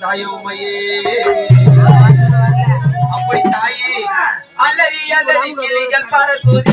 தாயே உமையே அப்படி தாயே அல்லறி அல்லறி கிளிகள் பறக்குது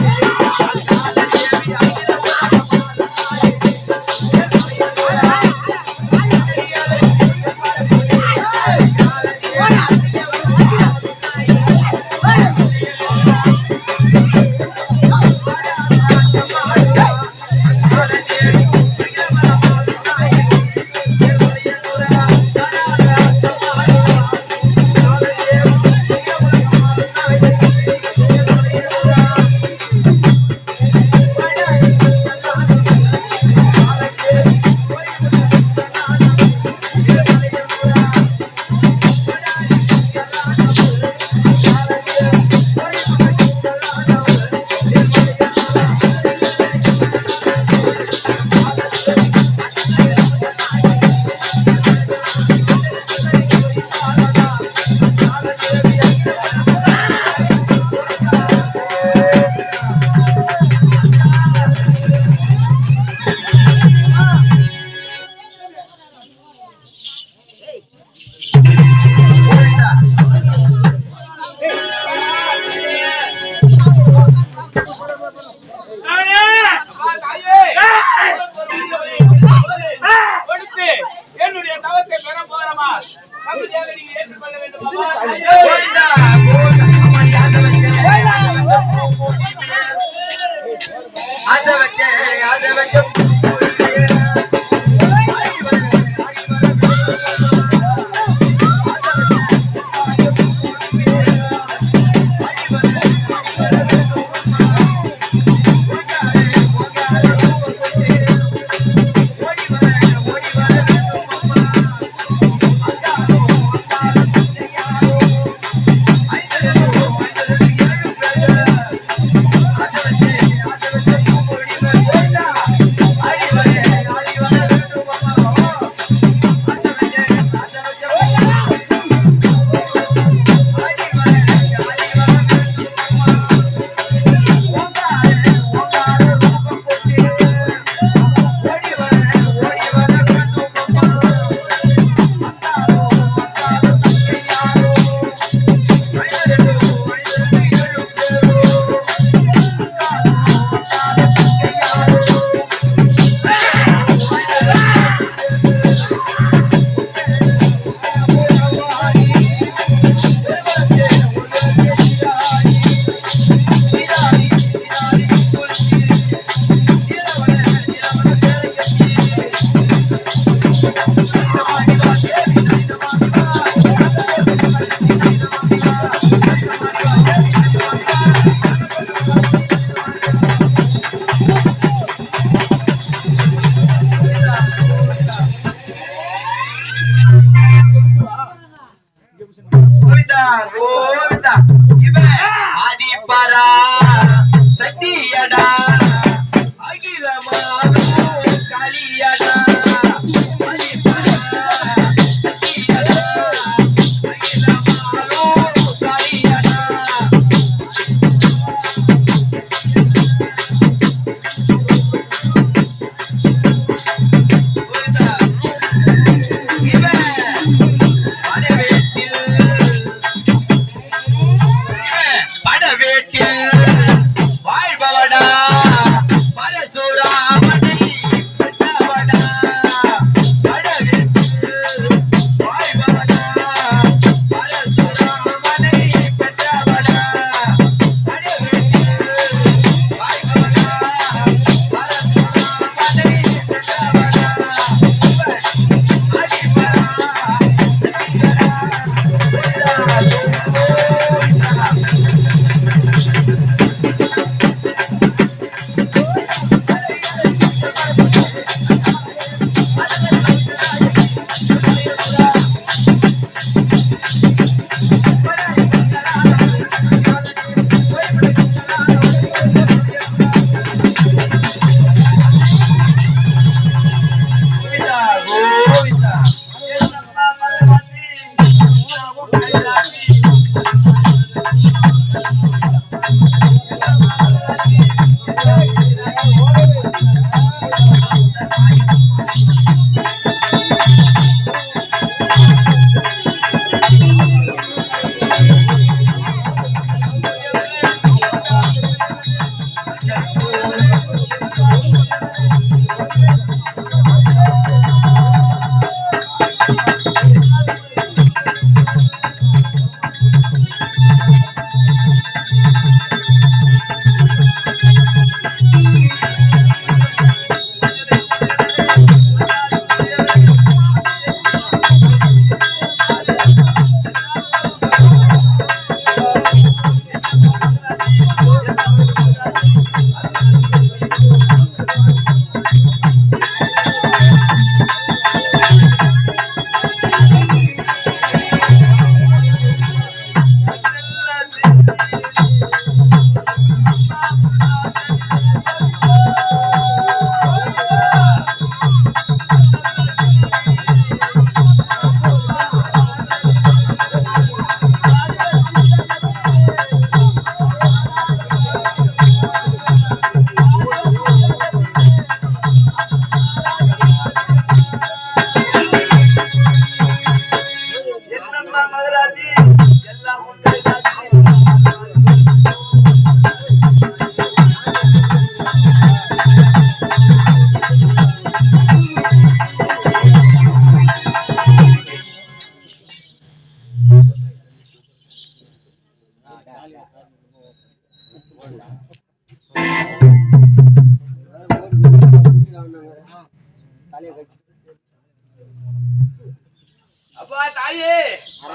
அப்பா தாயே,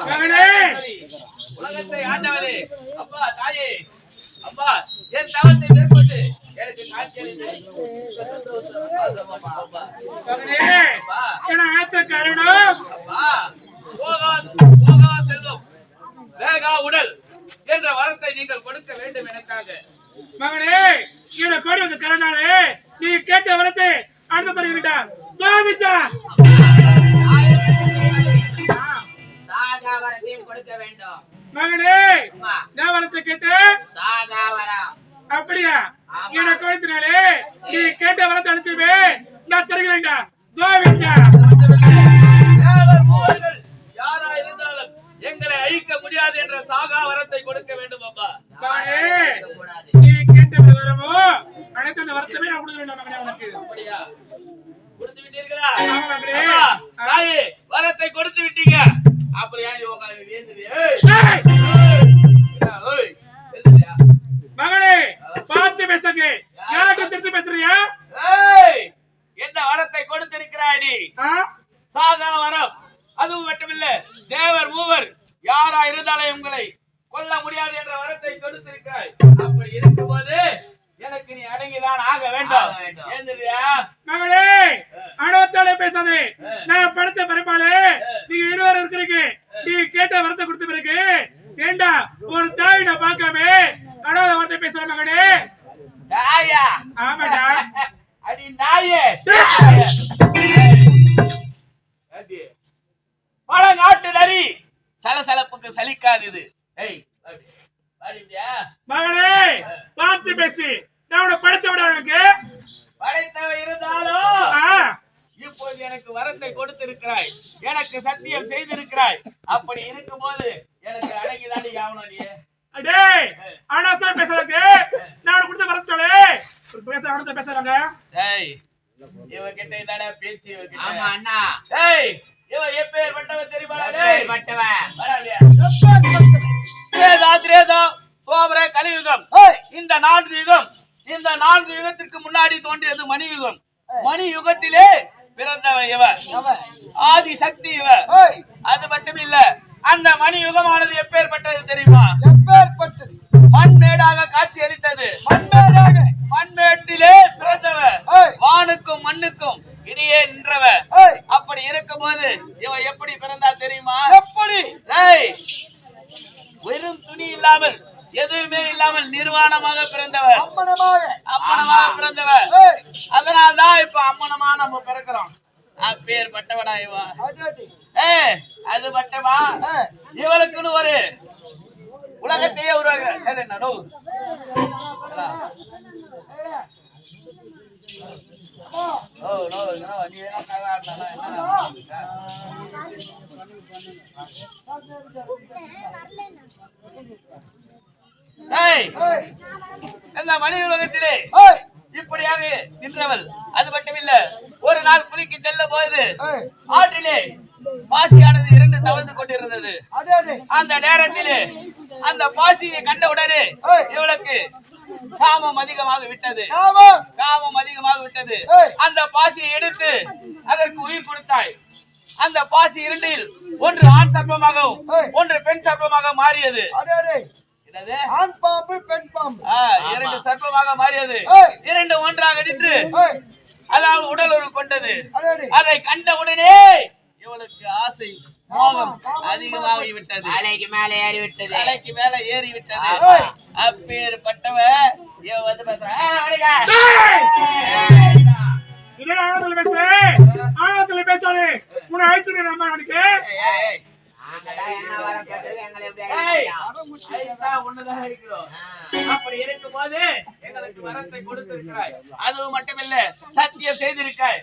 மகனே, உலகத்தை ஆண்டவரே, அப்பா தாயே, அப்பா என் தவத்தை மேற்கொண்டு எனக்கு காட்சியளித்து மகனே, என ஆத்த காரணம் அப்பா போகா செல்வம் வேகா உடல் என்ற வரத்தை நீங்கள் கொடுக்க வேண்டும் எனக்காக. மகனே, என கோடி காரணாலே நீ கேட்ட வரத்தை அடுத்த பருகிட்டார் கோவிந்தா. சாகாவரத்தையும் கொடுக்க வேண்டும் மகனே, நான் வரத்தை கேட்டு சாகாவரம். அப்படியா? என கோடினாலே நீ கேட்ட வரத்தை அனுப்பிச்சுவே நான் தருகிறேன்டா கோவிந்தா. தேவர் மூவர்கள் யாரா இருந்தாலும் எங்களை அழிக்க முடியாது என்ற சாகா வரத்தை கொடுக்க வேண்டும் அப்பா. மகனே, நீ கேட்ட வரமோ அனைத்து அந்த வரத்தமே நான் கொடுக்கிறேன் மகனே உனக்கு. அப்படியா? கொடுத்து விட்டீர்களா? ஆமா மகனே. அப்பா, தாயே வரத்தை கொடுத்து விட்டீங்க. அப்புறம் ஏன் உட்கார்ந்து வேண்டுது? மகனே, பார்த்து பேசுங்க. யாருக்கு திருத்தி பேசுறியா? என்ன வரத்தை கொடுத்திருக்கிறாய் நீ? ஆ? சாகா வரம். அதுவும் மட்டுமில்ல, தேவர் மூவர் யாரா இருந்தாலும் உங்களை கொல்ல முடியாது என்ற வரத்தை கொடுத்திருக்கிறாய். அப்படி இருக்கும்போது எனக்கு நீ அடங்கிதான் ஆக வேண்டும். ஏந்திரியா? மகளே, அனுபவத்தோட பேசாதே. நான் படுத்த பரப்பாளே, நீங்க இருவரும் இருக்கிறீங்க. நீ கேட்ட வரத்தை கொடுத்த பிறகு ஏண்டா ஒரு தாய் நான் பார்க்காம அனாத வார்த்தை பேசுற மகனே. தாயா? ஆமாடா. அடி நாயே. பல நாட்டு நரி சலசலப்புக்கு சலிக்காது இது. மகளே, பார்த்து பேசி. நான் உன்னை படுத்த விட உனக்கு படைத்தவ இருந்தாலும் ஆ, இப்போது எனக்கு வரத்தை கொடுத்திருக்கிறாய், எனக்கு சத்தியம் செய்திருக்கிறாய். அப்படி இருக்கும்போது எனக்கு அடங்கிதாண்டி ஆகணும் நீ. அடே அனாசர் பேசுறதுக்கு நான் கொடுத்த வரத்தோட பேச அவனத்தை பேசுறாங்க. ஏய், இவகிட்ட என்னடா பேச்சு இவகிட்ட? ஆமா அண்ணா. ஏய், இவ எப்பேர் பட்டவ தெரியுமா? டேய் பட்டவ வரலையா? திரேதா தோபர கலியுகம். இந்த 4 யுகம், இந்த 4 யுகத்திற்கு முன்னாடி தோன்றியது மணி யுகம். மணி யுகத்திலே பிறந்தவ இவ, ஆதி சக்தி இவ. அது மட்டும் இல்ல, அந்த மணி யுகமானது எப்பேற்பட்டது தெரியுமா? எப்பேற்பட்டது? மண்மேடாக காட்சி அளித்தது. மண்மேட்டிலே பிறந்தவ, வானுக்கும் மண்ணுக்கும் இடையே நின்றவ. அப்படி இருக்கும்போது இவ எப்படி பிறந்தா தெரியுமா? எப்படி? வெறும் துணி இல்லாமல் எதுவுமே இல்லாமல் நிர்வாணமாக பிறந்தவர், அம்மனமாக பிறந்தவர். அதனால்தான் இப்ப அம்மனமா நம்ம பிறக்கிறோம். அப்பேர் பட்டவடா இவா. அது பட்டவா? இவளுக்குன்னு ஒரு உலகத்தையே உருவாக்குற. சரி நடு இந்த மணி உலகத்திலே இப்படியாக நின்றவள். அது மட்டுமில்ல, ஒரு நாள் குளிக்கு செல்ல போது ஆற்றிலே பாசியானது 2 தவழ்ந்து கொண்டிருந்தது. அந்த நேரத்திலே அந்த பாசியை கண்டவுடனே இவளுக்கு காமம் அதிகமாக விட்டது. அந்த பாசியை எடுத்து அதற்கு உயிர் கொடுத்தாய். அந்த பாசி 2இல் ஒன்று ஆண் சர்ப்பமாகவும் ஒன்று பெண் சர்ப்பமாக மாறியது. ஆண் பாம்பு பெண் பாம்பு 2 சர்ப்பமாக மாறியது. 2 ஒன்றாக நின்று அதாவது உடல் உறவு கொண்டது. அதை கண்ட உடனே இவளுக்கு ஆசை மோகம் அதிகமாகிவிட்டது. தலைக்கு மேலே ஏறிவிட்டது. தலைக்கு மேல ஏறிவிட்டது. அப்பேற்பட்டவ இவ வந்து ஆழத்துல பேசாதே. உன்னை அழைச்சு நம்ம நினைக்க அப்படி இருக்கும்போது எங்களுக்கு வரத்தை கொடுத்திருக்கிறாய். அதுவும் மட்டுமில்ல, சத்தியம் செய்திருக்காய்.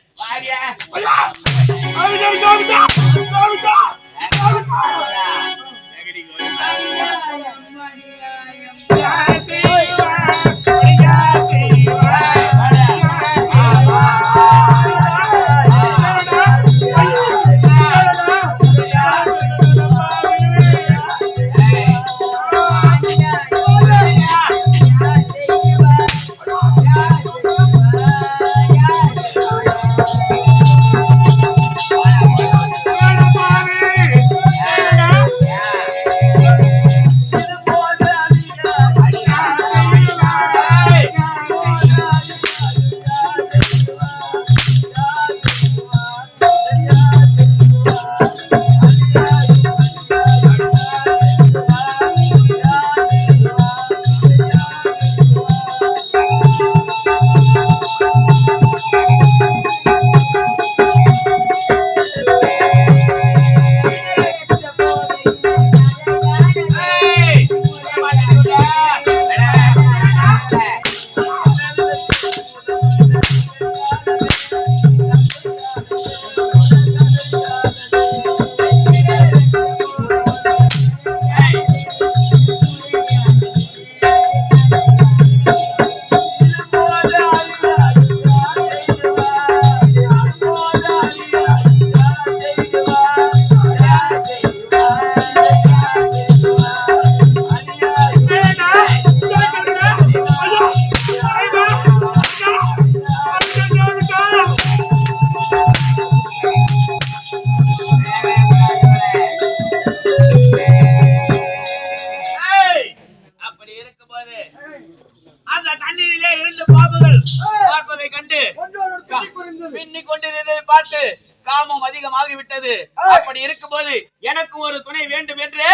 பின்னிக் கொண்டிருந்ததை பார்த்து காமம் அதிகமாகி விட்டது. அப்படி இருக்கும்போது எனக்கு ஒரு துணை வேண்டும் என்று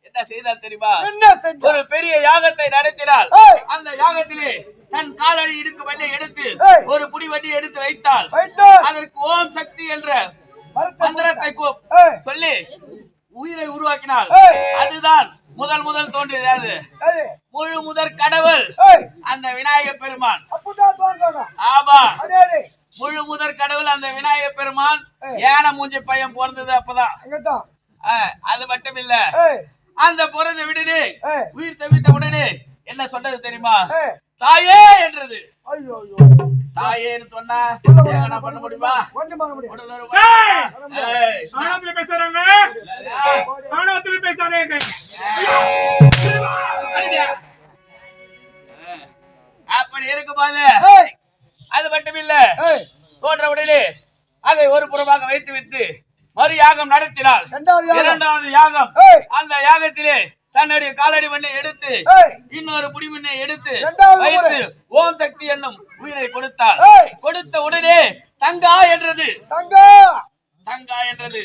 என்ன செய்தால் தெரியுமா? ஒரு பெரிய யாகத்தை நடத்தினாள். அந்த யாகத்திலே தன் காலடி இடுக்கு வண்டி எடுத்து ஒரு புடி வண்டி எடுத்து வைத்தாள். அதற்கு ஓம் சக்தி என்ற மந்திரத்தை சொல்லி உயிரை உருவாக்கினாள். அதுதான் முதல் தோன்றியது. முழு முதற் கடவுள் அந்த விநாயகர் பெருமான். ஆமா, முழு முதற் கடவுள் அந்த விநாயகர் பெருமான். ஏன மூஞ்சி பையன் பிறந்தது அப்பதான். அது மட்டும் இல்ல, அந்த பிறந்த விடனே உயிர் தவித்த உடனே என்ன சொன்னது தெரியுமா? தாயே என்றது. தாயேன்னு சொன்னா என்ன பண்ண முடியுமா? ஆணவத்தில் பேசுறாங்க, ஆணவத்தில் பேசாதீங்க. அப்படி இருக்கும்போது அது மட்டும் இல்ல, தோன்ற உடனே அதை ஒரு புறமாக வைத்து விட்டு மறு யாகம் நடத்தினாள். இரண்டாவது யாகம். அந்த யாகத்திலே தன்னுடைய காலடி மண்ணை எடுத்து இன்னொரு புடி மண்ணை எடுத்து வைத்து ஓம் சக்தி என்னும் உயிரை கொடுத்தாள். கொடுத்த உடனே தங்கா என்றது. தங்கா என்றது.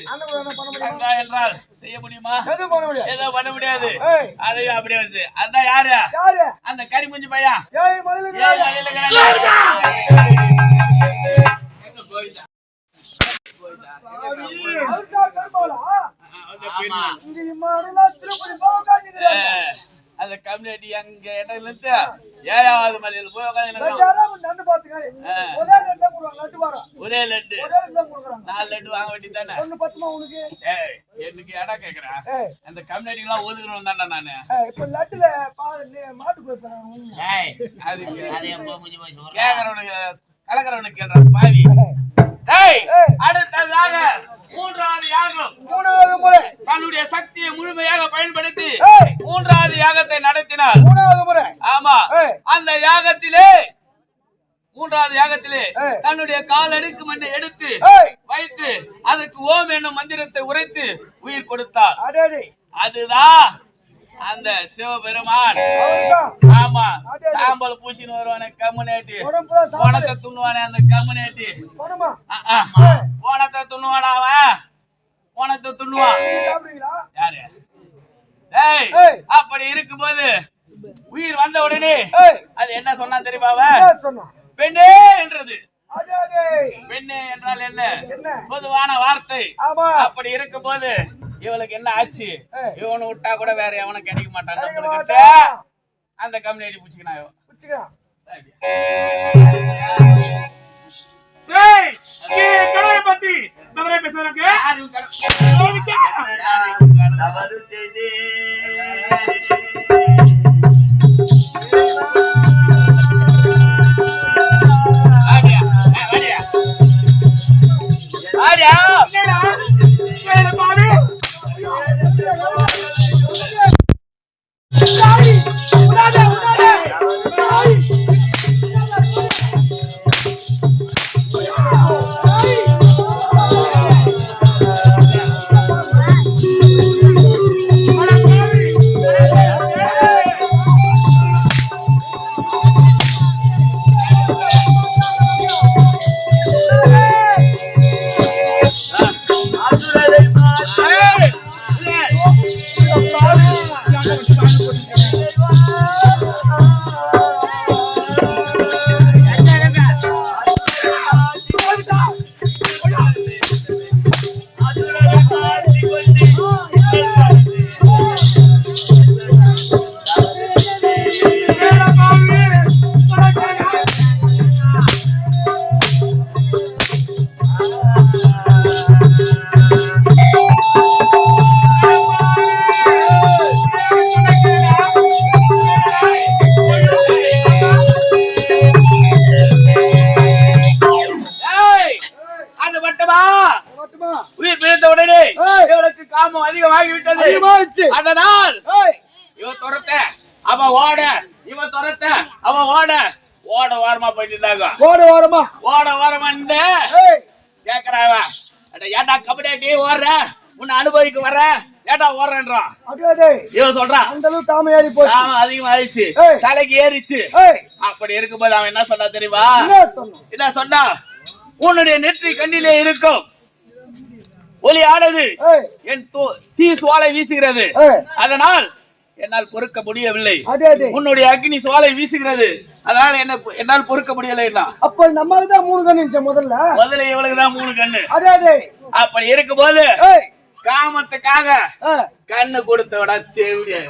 தங்கா என்றால் செய்ய முடியுமா? ஏதோ பண்ண முடியாது. அதையும் அப்படியே வருது. அதான் யாரு? அந்த கரிமுஞ்சி பையன். அந்த கம்யூனிட்டி அங்க இடத்துல இருந்து 7வது மலையில போய் ஒரே லட்டு 4 லட்டு வாங்க வேண்டியதானே? எனக்கு இடம் கேக்குறேன். அந்த கம்யூனிட்டி எல்லாம் ஒதுக்கணும் தானே நானு. கேக்குறவனுக்கு கலக்கிறவனுக்கு கேள்ற பாவி. அடுத்ததாக மூன்றாவது யாகம். மூணாவது முறை தன்னுடைய சக்தியை முழுமையாக பயன்படுத்தி மூன்றாவது யாகத்தை நடத்தினார். மூணாவது முறை. ஆமா, அந்த யாகத்திலே மூன்றாவது யாகத்திலே தன்னுடைய கால் அடுக்கு மண்ணை எடுத்து வைத்து அதுக்கு ஓம் என்னும் மந்திரத்தை உரைத்து உயிர் கொடுத்தார். அதுதான் அந்த சிவபெருமான். ஆமா, சாம்பல் பூசின்னு வருவானே கம்யூனிட்டி, போனத்தை துண்ணுவானே அந்த கம்யூனிட்டி. போனத்தை துண்ணுவானா அவன்? போனத்தை துண்ணுவான் யாரு? அப்படி இருக்கும்போது உயிர் வந்த உடனே அது என்ன சொன்னா தெரியுமா? பெண்ணே என்றது. பெண்ணே என்றால் என்ன? பொதுவான வார்த்தை. அப்படி இருக்கும் போது இவளுக்கு என்ன ஆச்சு? இவனை விட்டா கூட வேற எவனும் கிடைக்க மாட்டான். அந்த கம்யூனிட்டி புடிச்சுக்கணும். பத்தி தவறே பேசுறாங்க. உயிர் பிரிந்த உடனே இவளுக்கு காமம் அதிகமாகிவிட்டது. அதனால் இவன் துரத்த அவன் ஓட, இவன் துரத்த அவன் ஓட, ஓட ஓரமா போயிட்டு இருந்தாங்க. ஓட ஓரமா கேக்குறாங்க, ஏண்டா கபடி ஓடுற, உன்னை அனுபவிக்க வர்ற, ஏண்டா ஓடுறன்றான். இவன் சொல்றான் அந்த அளவுக்கு காமம் ஏறி போச்சு, அதிகமாயிடுச்சு, தலைக்கு ஏறிச்சு. அப்படி இருக்கும்போது அவன் என்ன சொன்னா தெரியுமா? என்ன சொன்னா? உன்னுடைய நெற்றி கண்ணிலே இருக்கும் ஒளியானது ஏய், என் தீ சுவாலை வீசுகிறது. ஏய், அதனால் என்னால் பொறுக்க முடியவில்லை. அதே அதே. உன்னுடைய அக்னி சுவாலை வீசுகிறது. அதனால என்னால் பொறுக்க முடியலைன்னா அப்ப நம்மளுக்கு தான் 3 கண்ணு இருந்துச்சு முதல்ல இவளுக்குதான் 3 கண்ணு. அதே அதே. அப்படி இருக்கும்போது ஏய், காமத்துக்காக ஏய், கண்ணு கொடுத்தவடா தேவடியா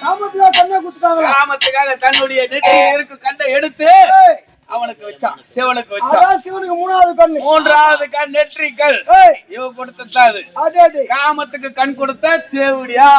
காமத்துல கண்ணை குத்துட்டாங்களா? காமத்துக்காக தன்னுடைய நெற்றியில் இருக்கு கண்ணை எடுத்து ஏய், அவனுக்கு வச்சான், சிவனுக்கு வச்சான். அதான் சிவனுக்கு 3வது கண்ணு. 3வது கண் நெற்றிக்கல் ஏய், இவ கொடுத்தது. அதே அதே. காமத்துக்கு கண் கொடுத்த தேவடியா